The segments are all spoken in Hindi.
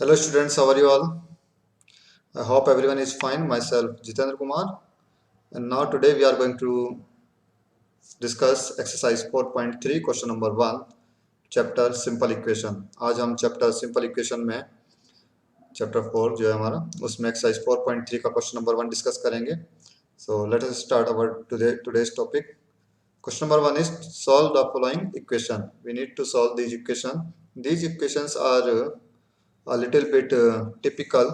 Hello students, how are you all? I hope everyone is fine. Myself Jitendra Kumar, and now today we are going to discuss exercise 4.3 question number 1 chapter simple equation. आज हम chapter simple equation में chapter 4 जो है हमारा उसमें exercise 4.3 का question number 1 डिस्कस करेंगे. So let us start our today's topic. Question number 1 is solve the following equation. We need to solve these equation. These equations are a little bit typical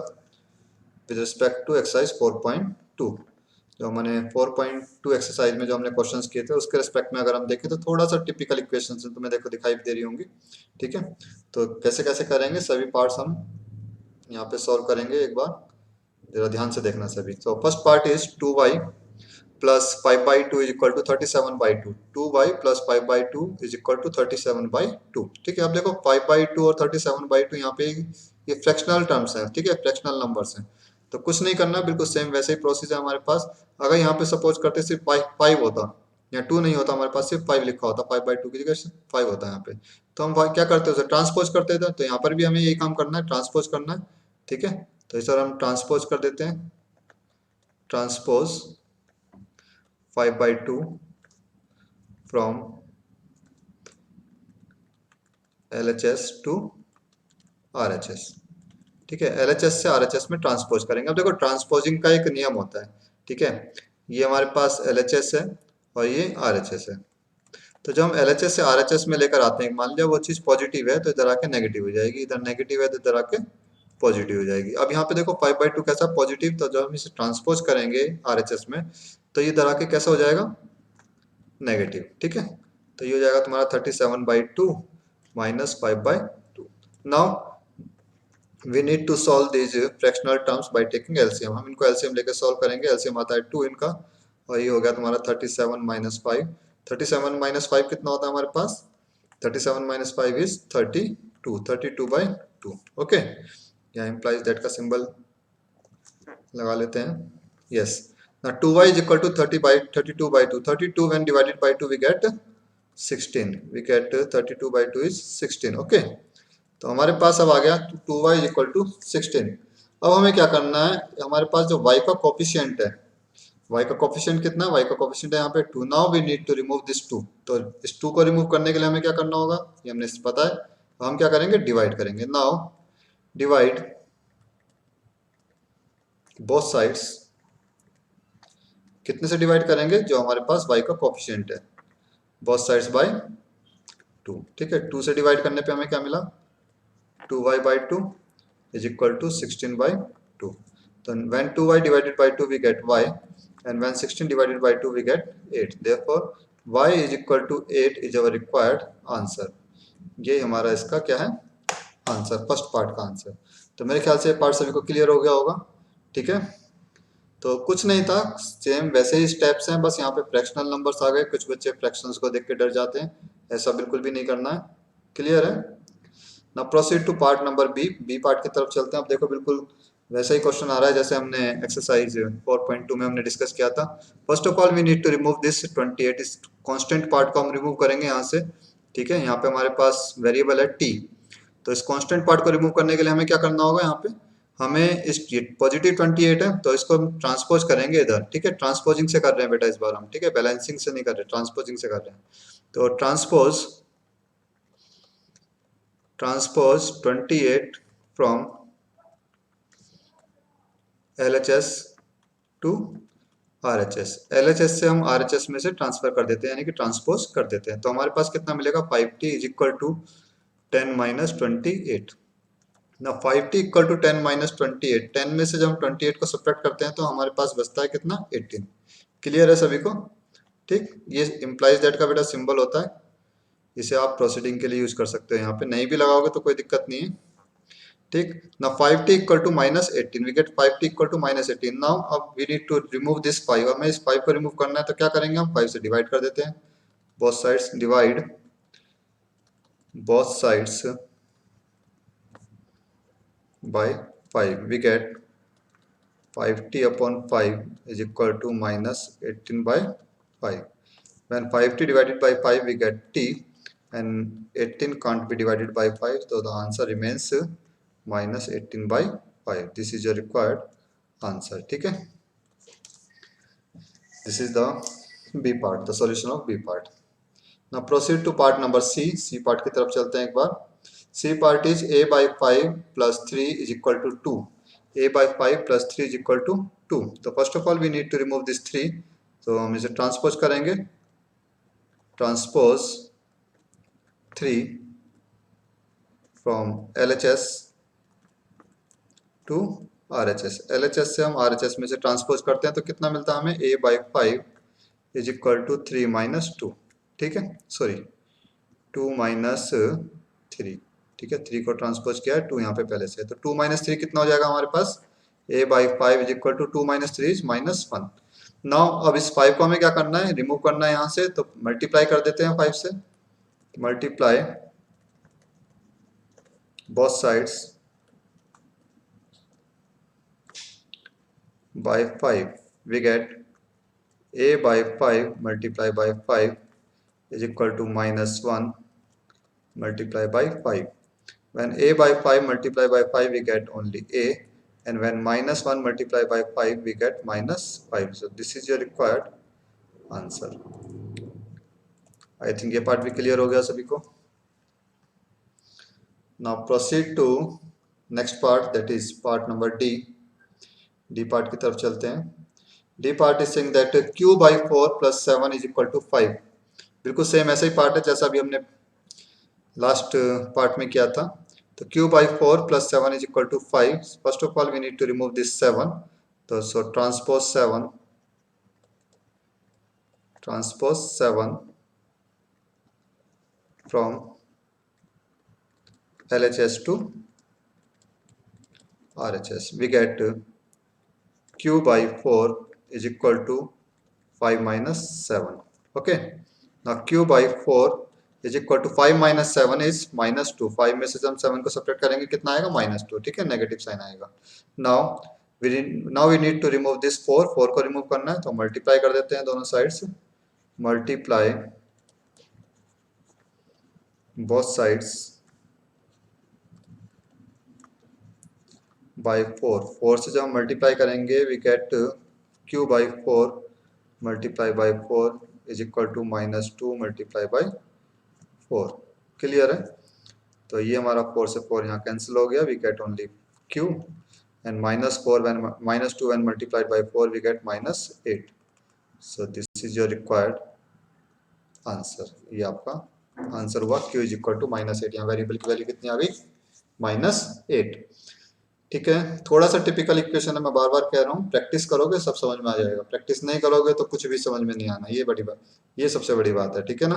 with respect to exercise 4.2. जो मैंने 4.2 एक्सरसाइज में जो हमने क्वेश्चंस किए थे उसके रिस्पेक्ट में अगर हम देखें तो थोड़ा सा टिपिकल इक्वेशंस तुम्हें देखो दिखाई दे रही होंगी. ठीक है, तो कैसे कैसे करेंगे सभी पार्ट्स हम यहाँ पे सॉल्व करेंगे. एक बार जरा ध्यान से देखना सभी. तो first part is 2y plus 5/2 is equal to 37/2. 2y plus 5/2 is equal to 37/2. ठीक है, अब देखो 5/2 और 37/2 यहाँ पे ये फ्रैक्शनल टर्म्स है. ठीक है, फ्रैक्शनल नंबर्स हैं, तो कुछ नहीं करना, बिल्कुल सेम वैसे ही प्रोसेस है हमारे पास. अगर यहाँ पे सपोज करते सिर्फ 5 होता या 2 नहीं होता, हमारे पास सिर्फ 5 लिखा होता, 5/2 की जगह 5 होता है यहाँ पे, तो हम क्या करते हैं उसे ट्रांसपोज करते थे. तो यहाँ पर भी हमें यही काम करना है, ट्रांसपोज करना है. ठीक है, तो इस तरह हम ट्रांसपोज कर देते हैं. Transpose 5/2 from LHS to RHS. ठीक है, LHS से RHS में ट्रांसपोज करेंगे. अब देखो ट्रांसपोजिंग का एक नियम होता है. ठीक है, ये हमारे पास LHS है और ये RHS है. तो जब हम LHS से RHS में लेकर आते हैं, मान लिया वो चीज पॉजिटिव है तो इधर आके नेगेटिव हो जाएगी, इधर नेगेटिव है तो इधर आके पॉजिटिव हो जाएगी. अब यहाँ पे देखो 5/2 कैसा पॉजिटिव, तो जब हम इसे ट्रांसपोज करेंगे RHS में तो ये इधर आके कैसा हो जाएगा, नेगेटिव. ठीक है, तो ये हो जाएगा तुम्हारा 37/2 minus 5/2. Now we need to solve these fractional terms by taking LCM. हम इनको LCM लेकर सॉल्व करेंगे. LCM आता है 2 इनका, और ये हो गया तुम्हारा 37 माइनस 5. 37 माइनस 5 कितना होता है हमारे पास, 37 माइनस 5 इज 32. 32/2. ओके, यहाँ implies that का सिंबल लगा लेते हैं. Yes, now 2y is equal to 32/2. 32 when divided by 2 we get 16. we get 32/2 is 16. Okay, तो हमारे पास अब आ गया 2y इज इक्वल टू 16. अब हमें क्या करना है, हमारे पास जो y का कोफिशिएंट है, y का कोफिशिएंट कितना है, y का कोफिशिएंट है यहाँ पे 2. Now we need to remove this 2. तो इस 2 को रिमूव करने के लिए हमें क्या करना होगा, ये हमने पता है. तो हम क्या करेंगे, डिवाइड करेंगे. Now divide both sides. कितने से डिवाइड करेंगे, जो हमारे पास y का कोफिशिएंट है, बोथ साइड्स बाय 2. ठीक है, 2 से डिवाइड करने पे हमें क्या मिला, 2y/2 is equal to 16/2. Then when 2y divided by 2 we get y, and when 16 divided by 2 we get 8. Therefore y is equal to 8 is our required answer. ये हमारा इसका क्या है, आंसर, फर्स्ट पार्ट का आंसर. तो मेरे ख्याल से पार्ट सभी को क्लियर हो गया होगा. ठीक है, तो कुछ नहीं था, सेम वैसे ही स्टेप्स हैं, बस यहाँ पे फ्रैक्शनल नंबर्स आ गए. कुछ बच्चे फ्रैक्शंस को देख के डर जाते हैं, ऐसा बिल्कुल भी नहीं करना है. क्लियर है. ना proceed to part number B part की तरफ चलते हैं. अब देखो बिल्कुल वैसा ही क्वेश्चन आ रहा है जैसे हमने एक्सरसाइज 4.2 में हमने डिस्कस किया था. First of all we need to remove this 28. इस कांस्टेंट पार्ट को हम रिमूव करेंगे यहाँ से. ठीक है, यहाँ पे हमारे पास वेरिएबल है t. तो इस कांस्टेंट पार्ट को रिमूव करने के लिए हमें क्या करना होगा, यहाँ पे हमें इस पॉजिटिव 28 है तो इसको हम ट्रांसपोज करेंगे इधर. ठीक है, ट्रांसपोजिंग से कर रहे हैं बेटा इस बार हम. ठीक है, बैलेंसिंग से नहीं कर रहे, ट्रांसपोजिंग से कर रहे हैं. तो transpose 28 from LHS to RHS. LHS से हम RHS में से ट्रांसफर कर देते हैं, यानी कि ट्रांसपोज कर देते हैं. तो हमारे पास कितना मिलेगा, 5t is equal to 10 minus 28. ना 5t इक्वल टू 10 माइनस 28. 10 में से जब हम 28 को सब्ट्रैक्ट करते हैं तो हमारे पास बचता है कितना, 18. क्लियर है सभी को. ठीक, ये इम्प्लाइज दैट का बेटा सिंबल होता है, इसे आप प्रोसीडिंग के लिए यूज कर सकते हो. यहाँ पे नहीं भी लगाओगे तो कोई दिक्कत नहीं है. ठीक, ना 5t equal to minus 18. We get 5t equal to minus 18. Now अब we need to remove this 5. हमें इस 5 को रिमूव करना है तो क्या करेंगे, हम 5 से डिवाइड कर देते हैं. Both sides divide, both sides by 5. We get 5t upon 5 is equal to minus 18/5. When 5t divided by 5 we get t, and 18 can't be divided by 5, so the answer remains minus 18/5. This is your required answer. ठीक है, this is the B part, the solution of B part. Now proceed to part number C. C part की तरफ चलते हैं एक बार. C part is a/5 plus 3 is equal to 2. a/5 plus 3 is equal to 2. तो first of all we need to remove this 3. तो हम इसे ट्रांसपोज करेंगे. Transpose 3 from LHS to RHS. LHS से हम RHS में से ट्रांसपोज करते हैं तो कितना मिलता है हमें, a/5 is equal to 3 minus 2. ठीक है, सॉरी 2 माइनस 3. ठीक है, 3 को ट्रांसपोज किया है, 2 यहाँ पे पहले से है, तो 2 माइनस 3 कितना हो जाएगा हमारे पास, a/5 is equal to 2 minus 3 is -1. Now अब इस 5 को हमें क्या करना है, रिमूव करना है यहाँ से, तो मल्टीप्लाई कर देते हैं 5 से. Multiply both sides by 5. We get a/5 multiplied by 5 is equal to -1 multiplied by 5. When a/5 multiplied by 5 we get only a, and when -1 multiplied by 5 we get -5. So this is your required answer. I think ये पार्ट भी क्लियर हो गया सभी को. Now proceed to next part, that is part number D. D part की तरफ चलते हैं. D part is saying that q/4 + 7 is equal to 5. बिल्कुल सेम ऐसा ही पार्ट है जैसा अभी हमने लास्ट पार्ट में किया था. तो q/4 + 7 is equal to 5. First of all we need to remove this 7. तो so transpose 7 from LHS to RHS. We get q/4 is equal to 5 minus 7. Okay, now q/4 is equal to 5 minus 7 is -2. 5 में से हम 7 को सब्ट्रैक्ट करेंगे, कितना आएगा, -2. ठीक है, नेगेटिव साइन आएगा. Now we need to remove this 4. 4 को रिमूव करना है तो मल्टीप्लाई कर देते हैं दोनों sides. Multiply both sides by 4. 4 से जब हम मल्टीप्लाई करेंगे we get q/4 multiply by 4 is equal to -2 multiply by 4. Clear है, तो ये हमारा 4 से 4 यहाँ कैंसिल हो गया. We get only q, and -2 when multiplied by 4 we get -8. so this is your required answer. ये आपका आंसर हुआ, q इज इक्वल टू -8. यहाँ वेरिएबल की वैल्यू कितनी आ गई, -8. ठीक है, थोड़ा सा टिपिकल इक्वेशन है, मैं बार बार कह रहा हूँ, प्रैक्टिस करोगे सब समझ में आ जाएगा. प्रैक्टिस नहीं करोगे तो कुछ भी समझ में नहीं आना. ये बड़ी बात, ये सबसे बड़ी बात है. ठीक है ना,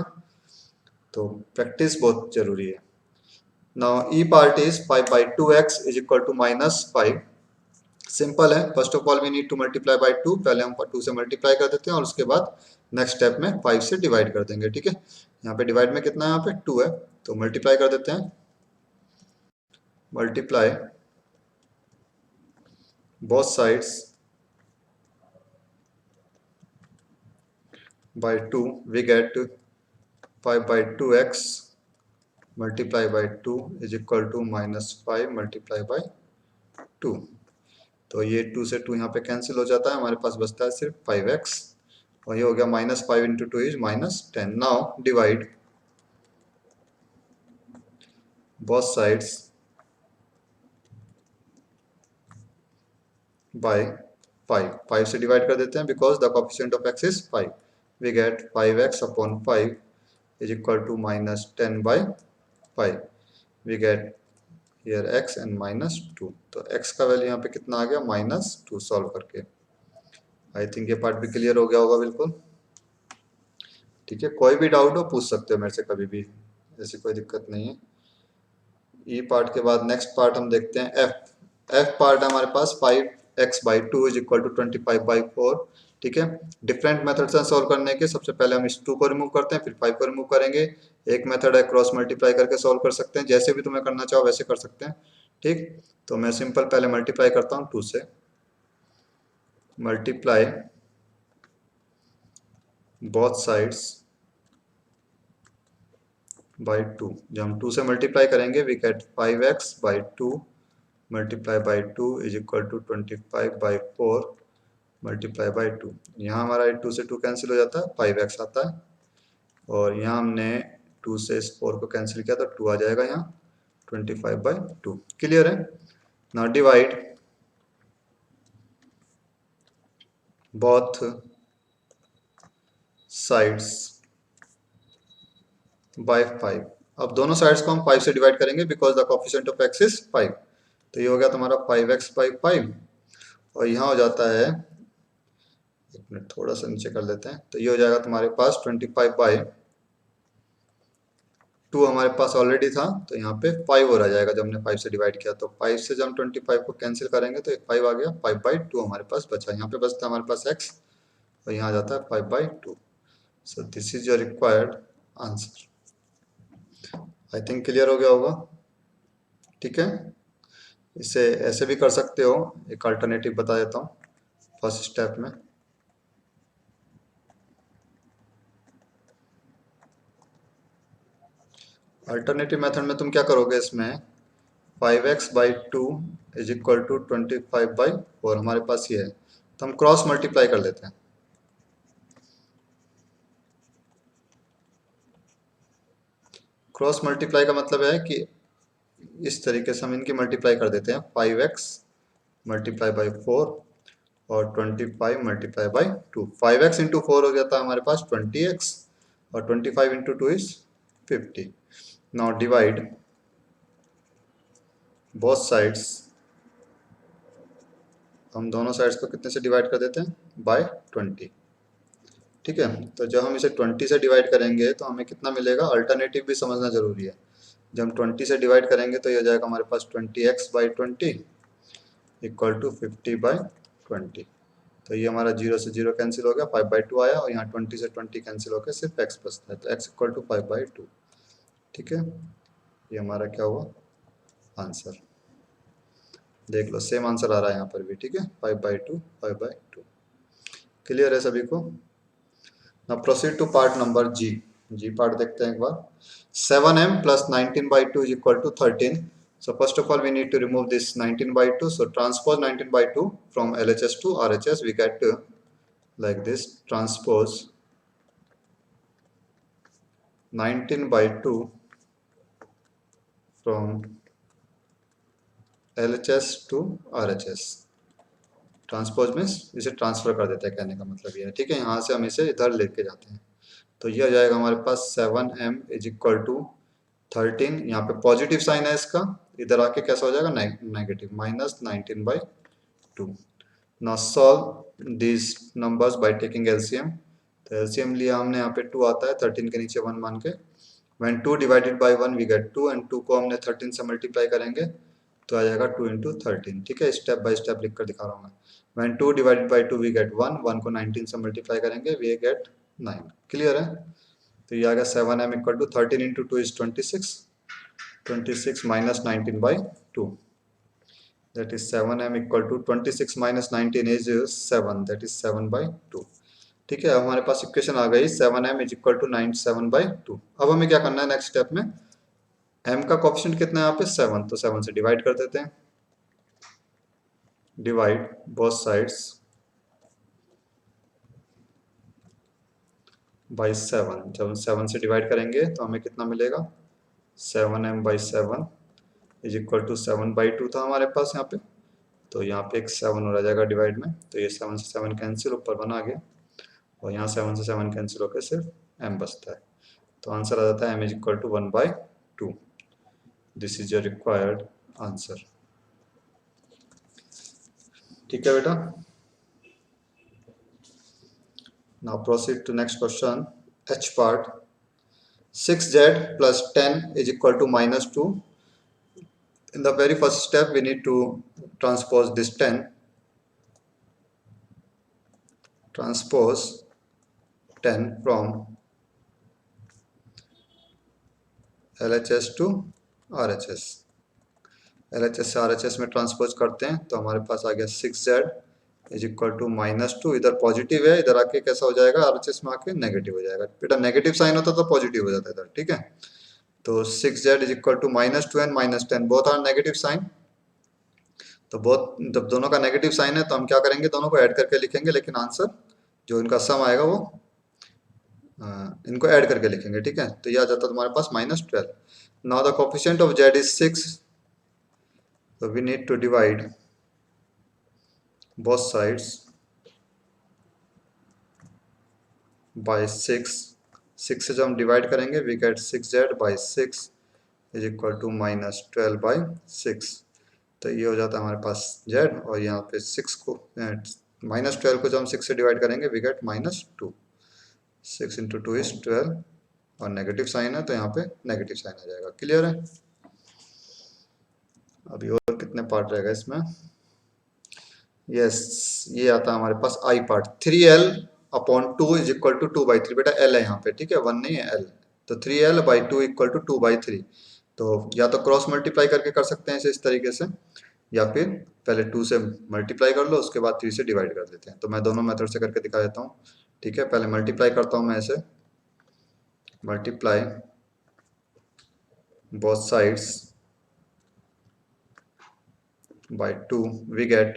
तो प्रैक्टिस बहुत जरूरी है. Now E part is 5/2x is equal to -5. Simple है. First of all we need to multiply by 2. पहले हम 2 से मल्टीप्लाई कर देते हैं और उसके बाद नेक्स्ट स्टेप में 5 से डिवाइड कर देंगे. ठीक है, यहाँ पे डिवाइड में कितना है, यहाँ पे 2 है, तो मल्टीप्लाई कर देते हैं. Multiply both sides by 2. we get 5/2x multiply by 2 is equal to -5 multiply by 2. तो ये 2 से 2 यहाँ पे कैंसिल हो जाता है, हमारे पास बचता है सिर्फ 5x, और ये हो गया -5 into 2 is -10. Now divide both sides by 5. 5 से डिवाइड कर देते हैं because the coefficient of x is 5. we get 5x upon 5 is equal to -10/5. we get here x and -2. तो x का वैल्यू यहाँ पे कितना आ गया, -2. सॉल्व करके आई थिंक ये पार्ट भी क्लियर हो गया होगा बिल्कुल. ठीक है, कोई भी डाउट हो पूछ सकते हो मेरे से कभी भी, ऐसी कोई दिक्कत नहीं है. ई पार्ट के बाद नेक्स्ट पार्ट हम देखते हैं एफ पार्ट है हमारे पास 5x/2 इज इक्वल टू 25/4. ठीक है, डिफरेंट मेथड से सॉल्व करने के, सबसे पहले हम इस 2 को रिमूव करते हैं, फिर 5 को रिमूव करेंगे. एक मेथड है क्रॉस मल्टीप्लाई करके सॉल्व कर सकते हैं, जैसे भी तुम्हें करना चाहो वैसे कर सकते हैं. ठीक, तो मैं सिंपल पहले मल्टीप्लाई करता हूँ 2 से. Multiply both sides by 2. जब हम 2 से मल्टीप्लाई करेंगे we get 5x/2 multiply by 2 is equal to 25/4 multiply by 2। यहाँ हमारा 2 से 2 कैंसिल हो जाता है, 5x आता है, और यहाँ हमने 2 से इस 4 को कैंसिल किया तो 2 आ जाएगा यहाँ 25/2। क्लियर है। Now divide both sides by 5। अब दोनों साइड्स को हम 5 से डिवाइड करेंगे because the coefficient of x is 5। तो ये हो गया तुम्हारा 5x/5, और यहाँ हो जाता है, एक मिनट थोड़ा सा नीचे कर लेते हैं, तो ये हो जाएगा तुम्हारे पास 25/2 हमारे पास ऑलरेडी था, तो यहाँ पे 5 और आ जाएगा जब हमने 5 से डिवाइड किया, तो 5 से जब हम 25 को कैंसिल करेंगे तो एक 5 आ गया, 5/2 हमारे पास बचा। यहाँ पे बचता है हमारे पास x, और यहाँ आ जाता है 5/2। So this is your required answer. I think clear हो गया होगा। ठीक है, इसे ऐसे भी कर सकते हो, एक अल्टरनेटिव बता देता हूँ फर्स्ट स्टेप में। अल्टरनेटिव मेथड में तुम क्या करोगे, इसमें 5x/2 इज इक्वल टू 25/4 हमारे पास ये है, तो हम क्रॉस मल्टीप्लाई कर लेते हैं। क्रॉस मल्टीप्लाई का मतलब है कि इस तरीके से हम इनकी मल्टीप्लाई कर देते हैं, 5x मल्टीप्लाई बाई 4 और 25 मल्टीप्लाई बाई 2। 5x इंटू 4 हो जाता है हमारे पास 20x, और 25 into 2 is 50। Now divide both sides, हम दोनों साइड्स को कितने से डिवाइड कर देते हैं, बाय 20। ठीक है, तो जब हम इसे 20 से डिवाइड करेंगे तो हमें कितना मिलेगा, अल्टरनेटिव भी समझना जरूरी है। जब हम 20 से डिवाइड करेंगे तो ये हो जाएगा हमारे पास 20x/20 इक्वल टू 50/20। तो ये हमारा 0 से 0 कैंसिल हो गया, 5/2 आया, और यहाँ 20 से 20 कैंसिल होकर सिर्फ x बचता है, तो x इक्वल टू 5/2। ठीक है, ये हमारा क्या हुआ, आंसर। देख लो सेम आंसर आ रहा है यहाँ पर भी। ठीक है, 5/2 5/2। क्लियर है सभी को। Now proceed to part number G. G part देखते हैं एक बार। 7m plus 19/2 is equal to 13. So first of all we need to remove this 19/2. So transpose 19/2 from LHS to RHS. We get like this, transpose 19/2 from LHS to RHS. Transpose means इसे ट्रांसफर कर देते हैं, कहने का मतलब ये है। ठीक है, यहाँ से हम इसे इधर लेके जाते हैं, तो ये आ जाएगा हमारे पास 7m इज इक्वल टू 13। यहाँ पे पॉजिटिव साइन है इसका, इधर आके कैसा हो जाएगा, negative, -19/2। Now solve this numbers by taking LCM. तो एलसीएम लिया हमने, यहाँ पे 2 आता है, 13 के नीचे 1 मान के। When 2 divided by 1 we get 2, and 2 को हमने 13 से मल्टीप्लाई करेंगे तो आ जाएगा 2 इंटू 13। ठीक है, स्टेप बाय स्टेप लिख कर दिखा रहा हूँ मैं। When 2 divided by 2 we get 1, 1 को 19 से मल्टीप्लाई करेंगे वी गेट 9। क्लियर है, तो ये आ गया 7m equal to 13 into 2 is 26, 26 minus 19/2, that is 7m equal to 26 minus 19 is 7, that is 7/2। ठीक है, अब हमारे पास इक्वेशन आ गई 7m इज इक्वल टू 97/2। अब हमें क्या करना है नेक्स्ट स्टेप में, m का कोएफिशिएंट कितना है यहाँ पे 7, तो 7 से डिवाइड कर देते हैं। Divide both sides by 7। जब हम 7 से डिवाइड करेंगे तो हमें कितना मिलेगा, 7m/7 इज इक्वल टू 7/2 था हमारे पास यहाँ पे, तो यहाँ पे एक 7 और आ जाएगा डिवाइड में, तो ये 7 से 7 कैंसिल, ऊपर 1 आ गया, और यहाँ 7 से 7 कैंसिल होकर सिर्फ m बचता है, तो आंसर आ जाता है m is equal to 1/2। This is your required answer. ठीक है बेटा, now proceed to next question, H part। 6z plus 10 is equal to -2। In the very first step we need to transpose this 10, transpose 10 from LHS to RHS। LHS से RHS में ट्रांसपोज करते हैं तो हमारे पास आ गया 6z इज इक्वल टू -2। इधर पॉजिटिव है, इधर आके कैसा हो जाएगा, RHS में आके नेगेटिव हो जाएगा। बेटा नेगेटिव साइन होता तो पॉजिटिव हो जाता इधर। ठीक है, तो 6z is equal to -2 and -10 both are negative sign, तो बहुत जब दोनों का नेगेटिव साइन है तो हम क्या करेंगे, दोनों को ऐड करके लिखेंगे, लेकिन आंसर जो इनका सम आएगा वो इनको ऐड करके लिखेंगे, ठीक है। तो ये आ जाता है तुम्हारे पास -12। Now the coefficient of z is 6, so we need to divide both sides by 6। 6 से जब हम डिवाइड करेंगे we get 6z by 6 is equal to -12/6। तो ये हो जाता है हमारे पास z, और यहाँ पे 6 को -12 को जब हम 6 से डिवाइड करेंगे we get -2। 6 × 2 is 12, और नेगेटिव साइन है तो यहाँ पे नेगेटिव साइन आ जाएगा। क्लियर है? अभी और कितने पार्ट रहेगा इसमें? यस, ये आता है हमारे पास I part. 3l/2 is equal to 2/3। बेटा l है यहाँ पे, ठीक है, 1 नहीं है, l। तो 3l/2 इक्वल टू 2/3। तो या तो क्रॉस मल्टीप्लाई करके कर सकते हैं इसे इस तरीके से, या फिर पहले 2 से मल्टीप्लाई कर लो, उसके बाद 3 से डिवाइड कर देते हैं। तो मैं दोनों मेथड से करके दिखा देता हूँ, ठीक है। पहले मल्टीप्लाई करता हूँ मैं ऐसे, multiply both sides by 2 we get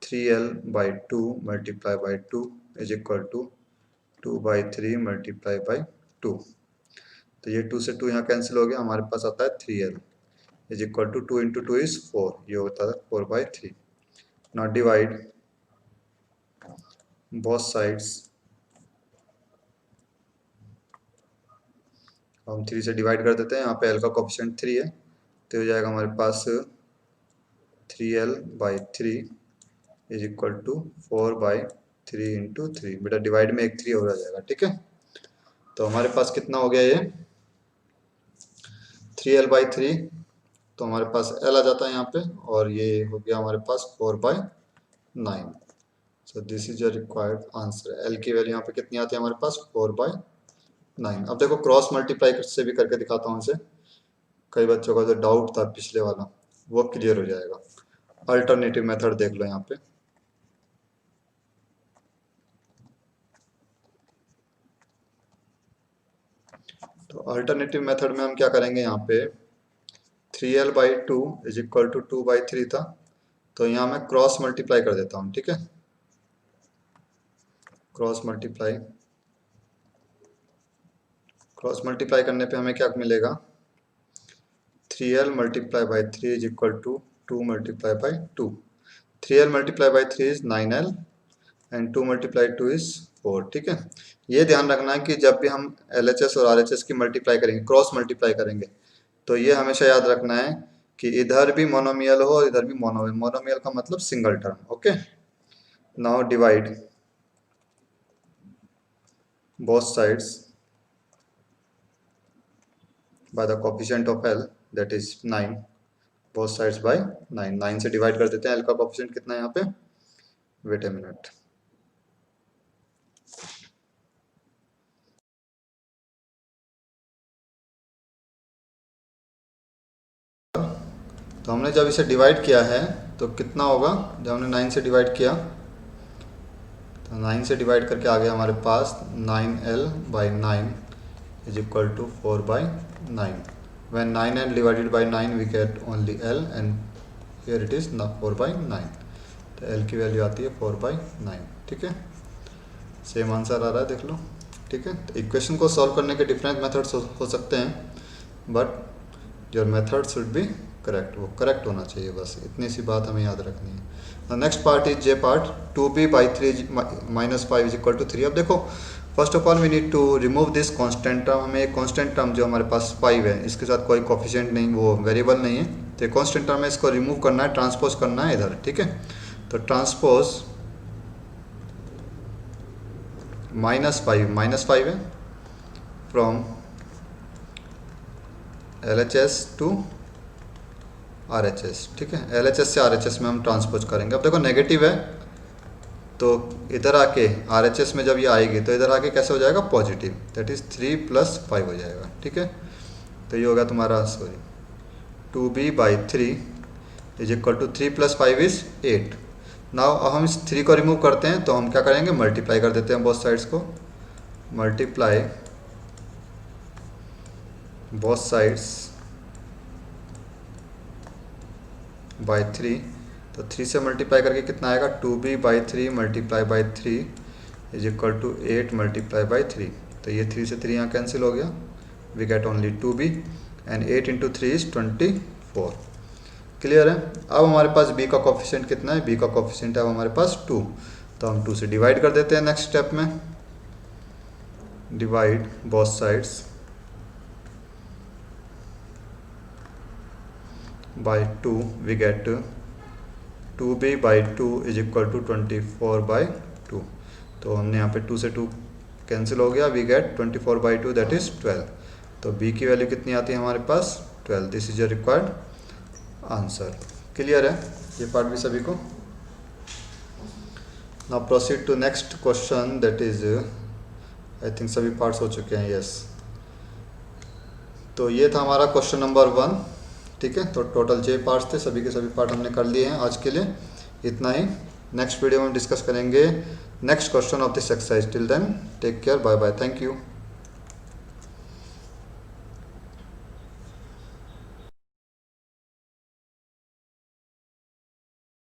3l/2 multiply by 2 is equal to 2/3 multiply by 2। तो ये 2 से 2 यहाँ कैंसिल हो गया, हमारे पास आता है 3l is equal to 2 × 2 is 4, ये होता है 4/3। now divide both sides, हम 3 से डिवाइड कर देते हैं, यहाँ पे l का कोफिशिएंट 3 है, तो हो जाएगा हमारे पास 3l/3 इज इक्वल टू 4/3 × 3। बेटा डिवाइड में एक 3 और आ जाएगा, ठीक है। तो हमारे पास कितना हो गया ये 3l/3, तो हमारे पास l आ जाता है यहाँ पे, और ये हो गया हमारे पास 4/9। So this is your required answer. l की वैल्यू यहाँ पे कितनी आती है हमारे पास 4/9। अब देखो क्रॉस मल्टीप्लाई से भी करके दिखाता हूँ इसे, कई बच्चों का जो डाउट था पिछले वाला वो क्लियर हो जाएगा। अल्टरनेटिव मेथड देख लो यहाँ पे, तो अल्टरनेटिव मेथड में हम क्या करेंगे, यहाँ पे 3l/2 इज इक्वल टू 2/3 था, तो यहाँ मैं क्रॉस मल्टीप्लाई कर देता हूँ, ठीक है। क्रॉस मल्टीप्लाई करने पे हमें क्या मिलेगा, 3l/3 is equal to 2 × 2। 3l/3 is 9l and 2 × 2 is 4, ठीक है। ये ध्यान रखना है कि जब भी हम LHS और RHS की मल्टीप्लाई करेंगे, क्रॉस मल्टीप्लाई करेंगे, तो ये हमेशा याद रखना है कि इधर भी मोनोमियल हो और इधर भी मोनोमियल। मोनोमियल का मतलब single term, okay. Now divide both sides by the coefficient of L, that is 9। both sides by 9। 9 से डिवाइड कर देते हैं। L का कोफिशिएंट कितना है यहाँ पे, वेट ए मिनट, तो हमने जब इसे डिवाइड किया है तो कितना होगा, जब हमने 9 से डिवाइड किया तो 9 से डिवाइड करके आ गया हमारे पास 9l/9 is equal to 4/9। when 9l divided by 9 we get only l and here it is now 4/9। तो l की वैल्यू आती है 4/9, ठीक है। सेम आंसर आ रहा है, देख लो, ठीक है। तो इक्वेशन को सॉल्व करने के डिफरेंट मेथड्स हो सकते हैं, but your method should be correct, वो करेक्ट होना चाहिए, बस इतनी सी बात हमें याद रखनी है। The next part is J part, 2b/3 - 5 is equal to 3। अब देखो first of all we need to remove this constant term. हमें एक कांस्टेंट टर्म जो हमारे पास 5 है, इसके साथ कोई कोफिशिएंट नहीं, वो वेरिएबल नहीं है, तो ये कांस्टेंट टर्म है, इसको रिमूव करना है, ट्रांसपोज करना है इधर, ठीक है। तो ट्रांसपोज -5 है फ्रॉम LHS टू RHS, ठीक है। LHS से RHS में हम ट्रांसपोज करेंगे। अब देखो नेगेटिव है, तो इधर आके RHS में जब ये आएगी तो इधर आके कैसे हो जाएगा, पॉजिटिव, दैट इज 3 + 5 हो जाएगा, ठीक है। तो ये होगा तुम्हारा 2b/3 is equal to 3 + 5 is 8। Now अब हम इस 3 को रिमूव करते हैं, तो हम क्या करेंगे, मल्टीप्लाई कर देते हैं बोथ साइड्स को। मल्टीप्लाई बोथ साइड्स बाई 3, तो 3 से मल्टीप्लाई करके कितना आएगा 2b by 3 multiply by 3 is equal to 8 multiply by 3। तो ये 3 से 3 यहाँ कैंसिल हो गया, we get only 2b and 8 into 3 is 24। Clear है। अब हमारे पास b का कोफिशिएंट कितना है, b का कोफिशिएंट है अब हमारे पास 2, तो हम 2 से डिवाइड कर देते हैं नेक्स्ट स्टेप में, divide both sides by 2, we get 2b by 2 is equal to 24 by 2। तो हमने यहाँ पे 2 से 2 कैंसिल हो गया, we get 24 by 2 that is 12। तो b की वैल्यू कितनी आती है हमारे पास 12। This is your required answer. Clear है ये पार्ट भी सभी को। Now proceed to next question, that is I think सभी पार्ट्स हो चुके हैं, यस। तो ये था हमारा क्वेश्चन नंबर 1, ठीक है। तो टोटल 6 पार्ट्स थे, सभी के सभी पार्ट हमने कर लिए हैं आज के लिए, इतना ही। नेक्स्ट वीडियो में डिस्कस करेंगे next question of this exercise. Till then take care, bye bye, thank you.